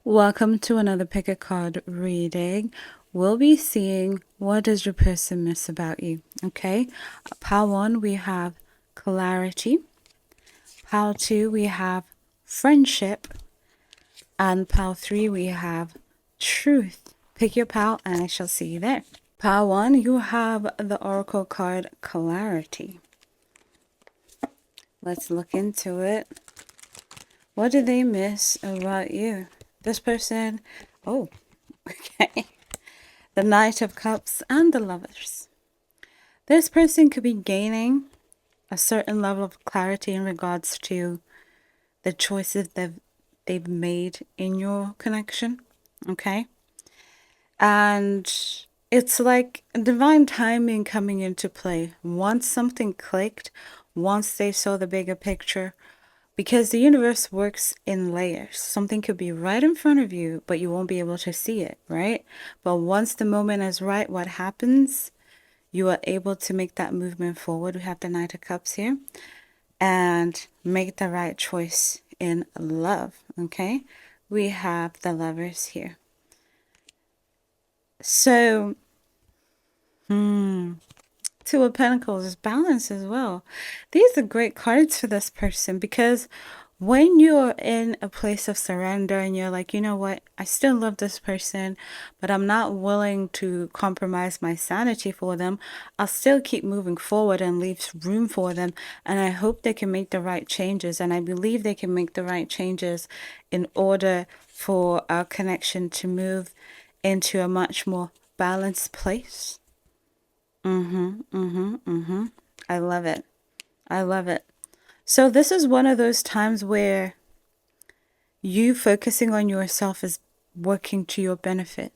Welcome to another pick a card reading. We'll be seeing what does your person miss about you, okay? Pile 1, we have clarity. Pile 2, we have friendship. And pile 3, we have truth. Pick your pile and I shall see you there. Pile 1, you have the oracle card clarity. Let's look into it. What do they miss about you? This person, oh, okay. The Knight of Cups and the Lovers. This person could be gaining a certain level of clarity in regards to the choices that they've made in your connection, okay? And it's like divine timing coming into play. Once something clicked, once they saw the bigger picture, because the universe works in layers. Something could be right in front of you, but you won't be able to see it, right? But once the moment is right, what happens? You are able to make that movement forward. We have the Knight of Cups here. And make the right choice in love, okay? We have the Lovers here. So, Two of Pentacles is balance as well. These are great cards for this person because when you're in a place of surrender and you're like, you know what, I still love this person, but I'm not willing to compromise my sanity for them, I'll still keep moving forward and leave room for them. And I hope they can make the right changes. And I believe they can make the right changes in order for our connection to move into a much more balanced place. I love it. I love it. So this is one of those times where you focusing on yourself is working to your benefit.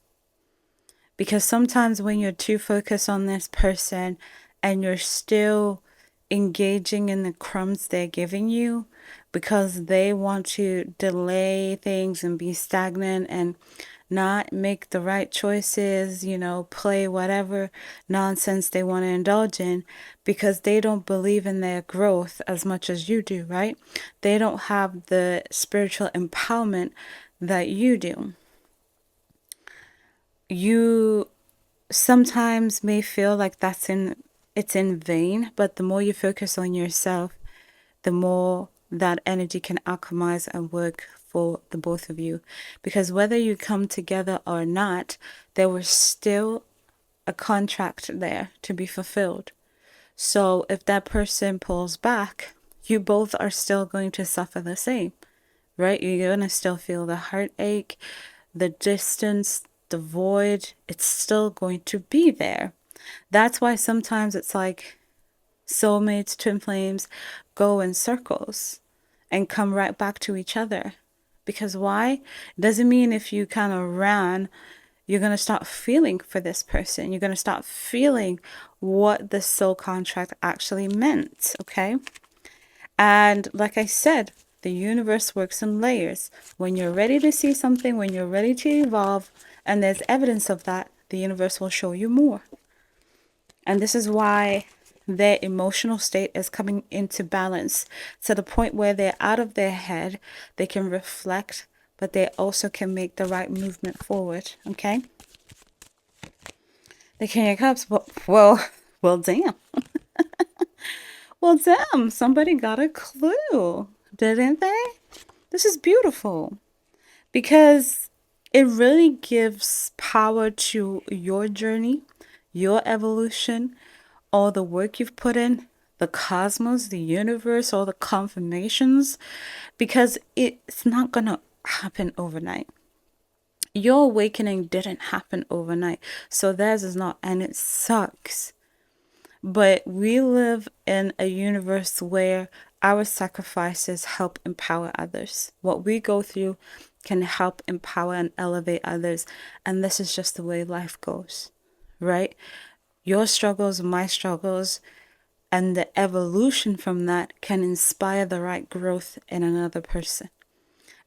Because sometimes when you're too focused on this person and you're still engaging in the crumbs they're giving you because they want to delay things and be stagnant and not make the right choices, you know, play whatever nonsense they want to indulge in because they don't believe in their growth as much as you do, right? They don't have the spiritual empowerment that you do. You sometimes may feel like it's in vain, but the more you focus on yourself, the more that energy can alchemize and work for the both of you. Because whether you come together or not, there was still a contract there to be fulfilled. So if that person pulls back, you both are still going to suffer the same, right? You're going to still feel the heartache, the distance, the void. It's still going to be there. That's why sometimes it's like soulmates, twin flames go in circles and come right back to each other. Because why? It doesn't mean if you kind of ran, you're going to start feeling for this person. You're going to start feeling what the soul contract actually meant, okay? And like I said, the universe works in layers. When you're ready to see something, when you're ready to evolve, and there's evidence of that, the universe will show you more. And this is why their emotional state is coming into balance to the point where they're out of their head, they can reflect, but they also can make the right movement forward, okay? The King of Cups, well, damn. Well, damn, somebody got a clue, didn't they? This is beautiful because it really gives power to your journey, your evolution, all the work you've put in, the cosmos, the universe, all the confirmations, because it's not going to happen overnight. Your awakening didn't happen overnight, so theirs is not, and it sucks. But we live in a universe where our sacrifices help empower others. What we go through can help empower and elevate others, and this is just the way life goes, right? Your struggles, my struggles, and the evolution from that can inspire the right growth in another person.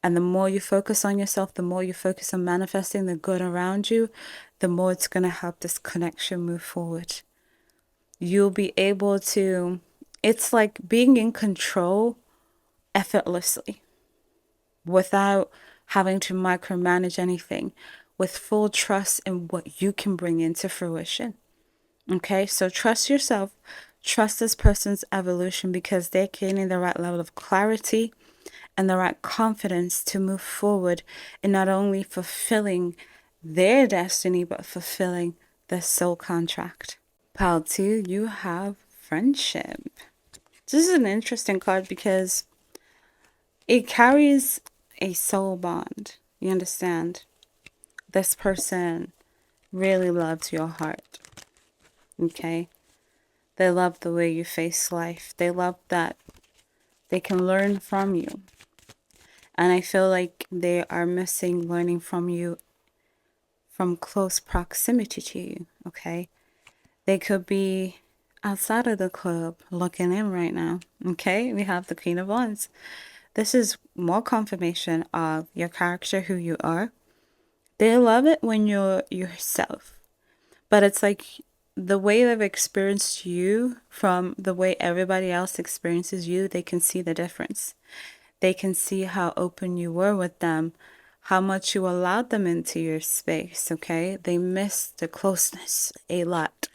And the more you focus on yourself, the more you focus on manifesting the good around you, the more it's going to help this connection move forward. You'll be able to, it's like being in control effortlessly without having to micromanage anything, with full trust in what you can bring into fruition. Okay, so trust yourself, trust this person's evolution because they're gaining the right level of clarity and the right confidence to move forward in not only fulfilling their destiny, but fulfilling their soul contract. Pile 2, you have friendship. This is an interesting card because it carries a soul bond. You understand? This person really loves your heart. Okay? They love the way you face life. They love that they can learn from you. And I feel like they are missing learning from you from close proximity to you. Okay? They could be outside of the club looking in right now. Okay? We have the Queen of Wands. This is more confirmation of your character, who you are. They love it when you're yourself. But it's like the way they've experienced you from the way everybody else experiences you, they can see the difference. They can see how open you were with them, how much you allowed them into your space, okay? They miss the closeness a lot.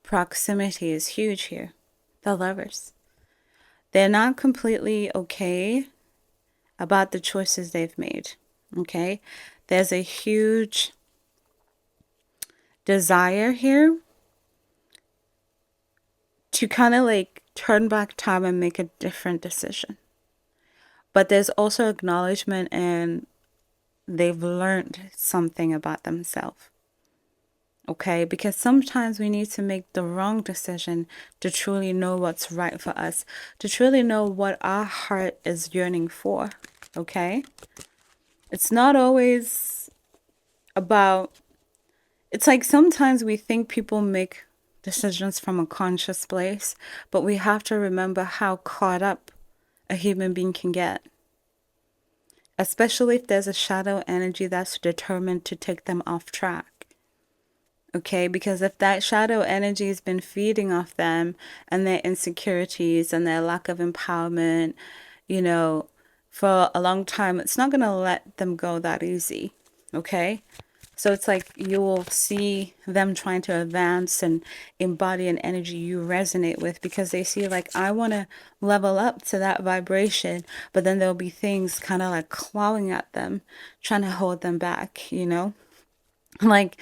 Proximity is huge here. The Lovers. They're not completely okay about the choices they've made, okay? There's a huge desire here to kind of like turn back time and make a different decision. But there's also acknowledgement and they've learned something about themselves. Okay, because sometimes we need to make the wrong decision to truly know what's right for us, to truly know what our heart is yearning for. Okay, it's not always about, it's like sometimes we think people make decisions from a conscious place, but we have to remember how caught up a human being can get, especially if there's a shadow energy that's determined to take them off track. Okay, because if that shadow energy has been feeding off them and their insecurities and their lack of empowerment, you know, for a long time, it's not going to let them go that easy. Okay, so it's like you will see them trying to advance and embody an energy you resonate with because they see, like, I want to level up to that vibration, but then there'll be things kind of like clawing at them, trying to hold them back, you know? Like,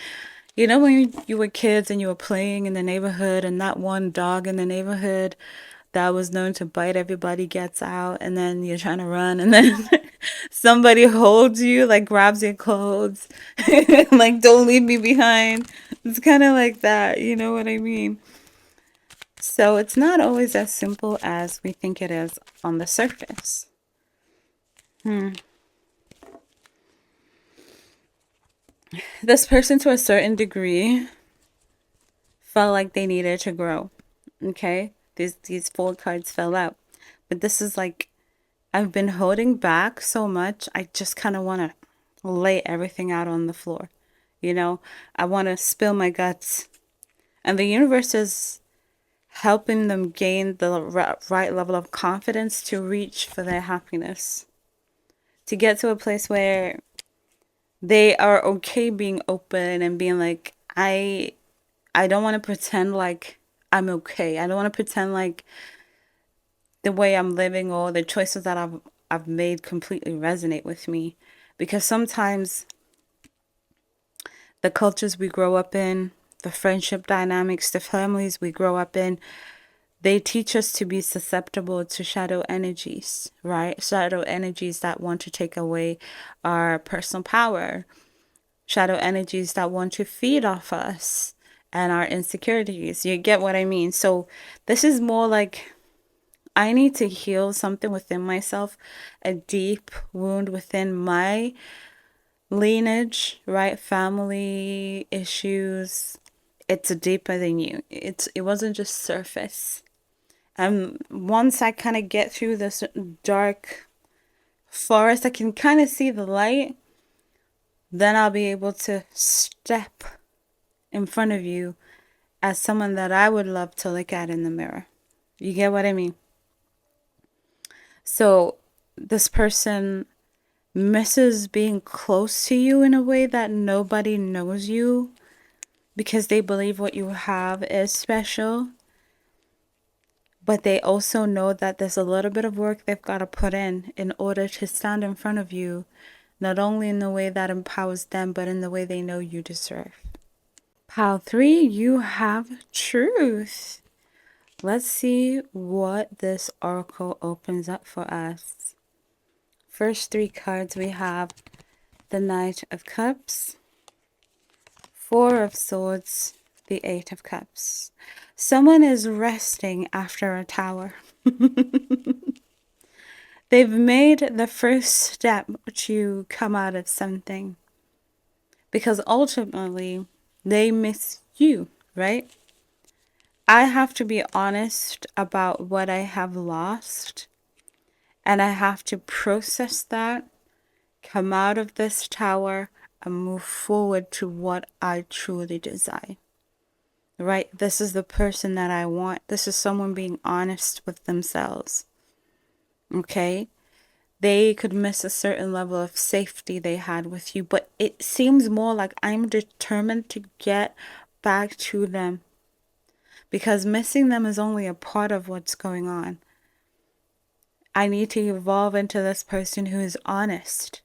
you know, when you were kids and you were playing in the neighborhood and that one dog in the neighborhood that was known to bite everybody gets out and then you're trying to run and then somebody holds you, like grabs your clothes, like, don't leave me behind. It's kind of like that, you know what I mean? So it's not always as simple as we think it is on the surface. This person, to a certain degree, felt like they needed to grow. Okay? These four cards fell out. But this is like, I've been holding back so much. I just kind of want to lay everything out on the floor. You know, I want to spill my guts. And the universe is helping them gain the right level of confidence to reach for their happiness. To get to a place where they are okay being open and being like, I don't want to pretend like I'm okay. I don't want to pretend like the way I'm living or the choices that I've made completely resonate with me. Because sometimes the cultures we grow up in, the friendship dynamics, the families we grow up in, they teach us to be susceptible to shadow energies, right? Shadow energies that want to take away our personal power, shadow energies that want to feed off us and our insecurities. You get what I mean? So this is more like I need to heal something within myself, a deep wound within my lineage, right? Family issues. It's deeper than you. It wasn't just surface. And once I kind of get through this dark forest, I can kind of see the light. Then I'll be able to step in front of you as someone that I would love to look at in the mirror. You get what I mean? So this person misses being close to you in a way that nobody knows you because they believe what you have is special. But they also know that there's a little bit of work they've got to put in order to stand in front of you, not only in the way that empowers them, but in the way they know you deserve. Pile 3, you have truth. Let's see what this oracle opens up for us. First 3 cards we have the Knight of Cups, 4 of Swords, the 8 of Cups. Someone is resting after a tower. They've made the first step to come out of something because ultimately they miss you, right? I have to be honest about what I have lost, and I have to process that, come out of this tower, and move forward to what I truly desire. Right? This is the person that I want. This is someone being honest with themselves. Okay? They could miss a certain level of safety they had with you, but it seems more like I'm determined to get back to them because missing them is only a part of what's going on. I need to evolve into this person who is honest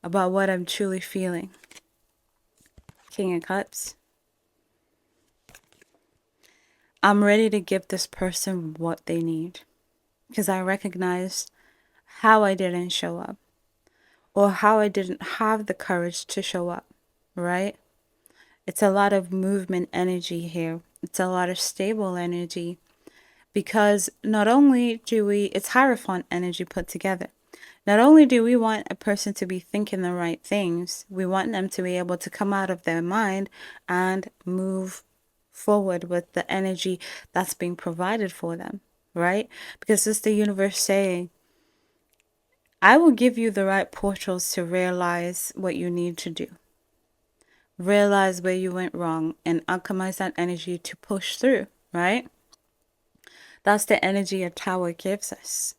about what I'm truly feeling. King of Cups. I'm ready to give this person what they need because I recognize how I didn't show up or how I didn't have the courage to show up, right? It's a lot of movement energy here. It's a lot of stable energy because not only do we, it's Hierophant energy put together. Not only do we want a person to be thinking the right things, we want them to be able to come out of their mind and move forward with the energy that's being provided for them, right? Because it's the universe saying, I will give you the right portals to realize what you need to do. Realize where you went wrong and alchemize that energy to push through, right? That's the energy a tower gives us.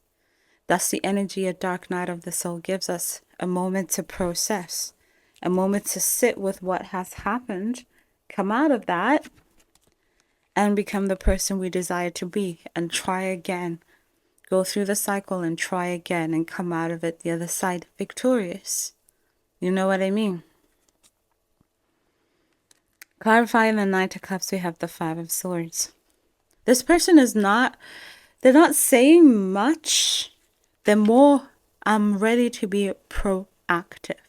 That's the energy a dark night of the soul gives us. A moment to process, a moment to sit with what has happened, come out of that, and become the person we desire to be and try again. Go through the cycle and try again and come out of it the other side victorious. You know what I mean? Clarifying the Knight of Cups, we have the Five of Swords. This person is not, they're not saying much. They're more, I'm ready to be proactive.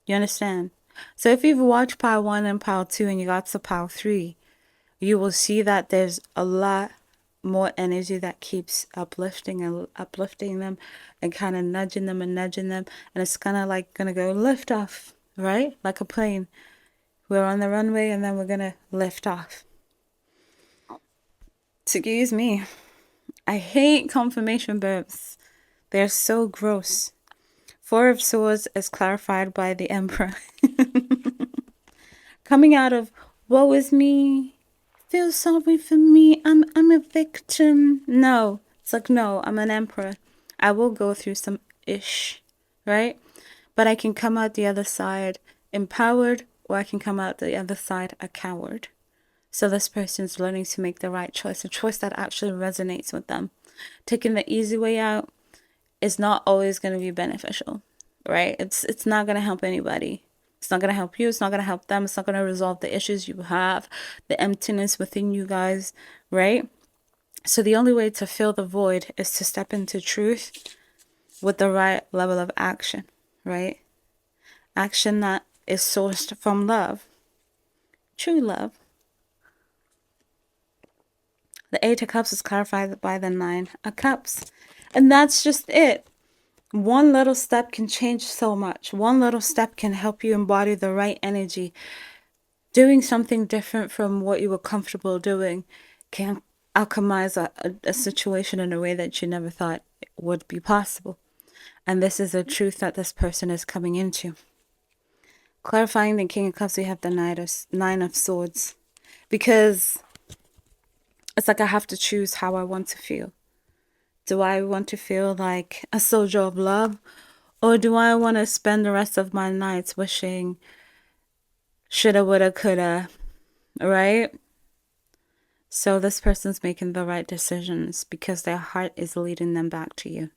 You understand? So if you've watched Pile 1 and Pile 2 and you got to Pile 3, you will see that there's a lot more energy that keeps uplifting them and kind of nudging them. And it's kind of like going to go lift off, right? Like a plane. We're on the runway and then we're going to lift off. Excuse me. I hate confirmation verbs. They're so gross. 4 of Swords is clarified by the Emperor. Coming out of, woe is me, feel sorry for me, I'm a victim. No, it's like, no, I'm an emperor. I will go through some ish, right? But I can come out the other side empowered, or I can come out the other side a coward. So this person's learning to make the right choice, a choice that actually resonates with them. Taking the easy way out is not always going to be beneficial, right? It's not going to help anybody. It's not going to help you. It's not going to help them. It's not going to resolve the issues you have, the emptiness within you guys, right? So the only way to fill the void is to step into truth with the right level of action, right? Action that is sourced from love, true love. The Eight of Cups is clarified by the Nine of Cups. And that's just it. One little step can change so much. One little step can help you embody the right energy. Doing something different from what you were comfortable doing can alchemize a situation in a way that you never thought would be possible. And this is a truth that this person is coming into. Clarifying the King of Cups, we have the Nine of Swords. Because it's like I have to choose how I want to feel. Do I want to feel like a soldier of love? Or do I want to spend the rest of my nights wishing shoulda, woulda, coulda, right? So this person's making the right decisions because their heart is leading them back to you.